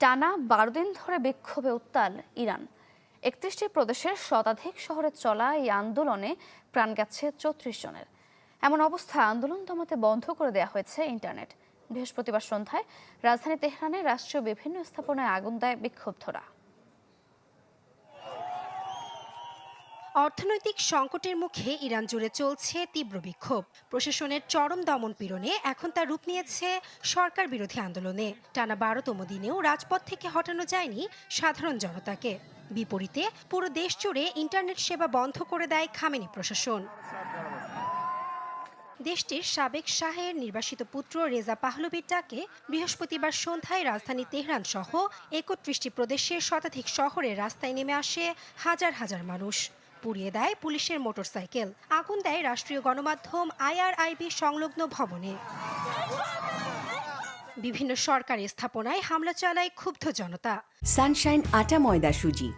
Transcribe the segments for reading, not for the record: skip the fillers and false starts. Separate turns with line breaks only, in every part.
টানা 12 দিন ধরে বিক্ষোভে উত্তাল ইরান। 31টি প্রদেশের শতাধিক শহরে চলা এই আন্দোলনে প্রাণ গেছে 34 জনের। এমন অবস্থায় আন্দোলন দমাতে বন্ধ করে দেওয়া হয়েছে ইন্টারনেট। বৃহস্পতিবার সন্ধ্যায় রাজধানী তেহরানে রাষ্ট্রীয় বিভিন্ন স্থাপনায় আগুন দেয় বিক্ষুব্ধরা।
অর্থনৈতিক সংকটের মুখে ইরান জুড়ে চলছে তীব্র বিক্ষোভ। প্রশাসনের চরম দমন পীড়নে এখন তা রূপ নিয়েছে সরকার বিরোধী আন্দোলনে। টানা 12তম দিনেও রাজপথ থেকে হটানো যায়নি সাধারণ জনতাকে। বিপরীতে পুরো দেশ জুড়ে ইন্টারনেট সেবা বন্ধ করে দেয় খামেনি প্রশাসন। দেশটির সাবেক শাহের নির্বাসিত পুত্র রেজা পাহলভির ডাকে বৃহস্পতিবার সন্ধ্যায় রাজধানী তেহরান সহ 31টি প্রদেশের শতাধিক শহরে রাস্তায় নেমে আসে হাজার হাজার মানুষ। পুড়িয়ে দেয় পুলিশের মোটরসাইকেল, আগুন দেয় রাষ্ট্রীয় গণমাধ্যম IRIB সংলগ্ন ভবনে। বিভিন্ন সরকারি স্থাপনায় হামলা চালায় ক্ষুব্ধ জনতা।
সানশাইন আটা ময়দা সুজি,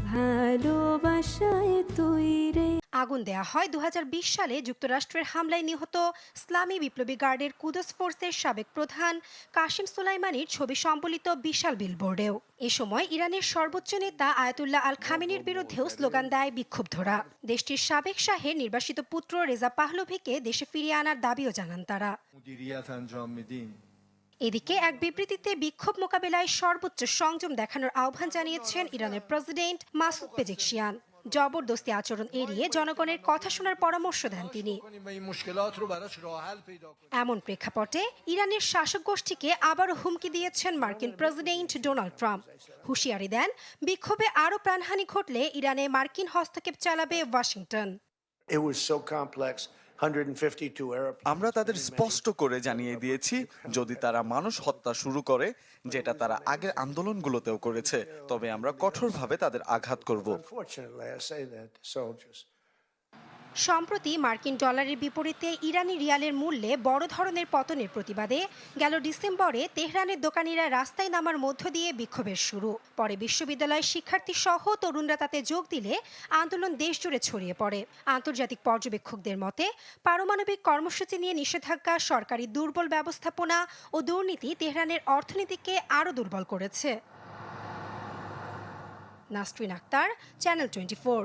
ভালোবাসায় তৈরি। আগুন দেয়া হয় 2020 সালে যুক্তরাষ্ট্রের হামলায় নিহত ইসলামী বিপ্লবী গার্ডের কুদস ফোর্সের সাবেক প্রধান কাসিম সুলাইমানির ছবি সম্বলিত বিশাল বিলবোর্ডেও। এ সময় ইরানের সর্বোচ্চ নেতা আয়াতুল্লাহ আল খামেনির বিরুদ্ধেও স্লোগান দেয় বিক্ষুব্ধরা। দেশটির সাবেক শাহের নির্বাসিত পুত্র রেজা পাহলভিকে দেশে ফিরিয়ে আনার দাবিও জানান তারা। এদিকে এক বিবৃতিতে বিক্ষোভ মোকাবেলায় সর্বোচ্চ সংযম দেখানোর আহ্বান জানিয়েছেন ইরানের প্রেসিডেন্ট মাসুদ পেজেকশিয়ান। জবরদস্তি আচরণ এড়িয়ে জনগণের কথা শোনার পরামর্শ দেন তিনি। এমন প্রেক্ষাপটে ইরানের শাসক গোষ্ঠীকে আবারও হুমকি দিয়েছেন মার্কিন প্রেসিডেন্ট ডোনাল্ড ট্রাম্প। হুঁশিয়ারি দেন, বিক্ষোভে আরও প্রাণহানি ঘটলে ইরানে মার্কিন হস্তক্ষেপ চালাবে ওয়াশিংটন।
আমরা তাদের স্পষ্ট করে জানিয়ে দিয়েছি, যদি তারা মানুষ হত্যা শুরু করে, যেটা তারা আগের আন্দোলনগুলোতেও করেছে, তবে আমরা কঠোরভাবে তাদের আঘাত করব।
সম্প্রতি মার্কিন ডলারের বিপরীতে ইরানি রিয়ালের মূল্যে বড় ধরনের পতনের প্রতিবাদে গেল ডিসেম্বরে তেহরানের দোকানিরা রাস্তায় নামার মধ্য দিয়ে বিক্ষোভের শুরু। পরে বিশ্ববিদ্যালয়ের শিক্ষার্থী সহ তরুণরা তাতে যোগ দিলে আন্দোলন দেশ জুড়ে ছড়িয়ে পড়ে। আন্তর্জাতিক পর্যবেক্ষকদের মতে, পারমাণবিক কর্মসূচি নিয়ে নিষেধাজ্ঞা, সরকারি দুর্বল ব্যবস্থাপনা ও দুর্নীতি তেহরানের অর্থনীতিকে আরও দুর্বল করেছে। নাসরিন আক্তার, চ্যানেল 24।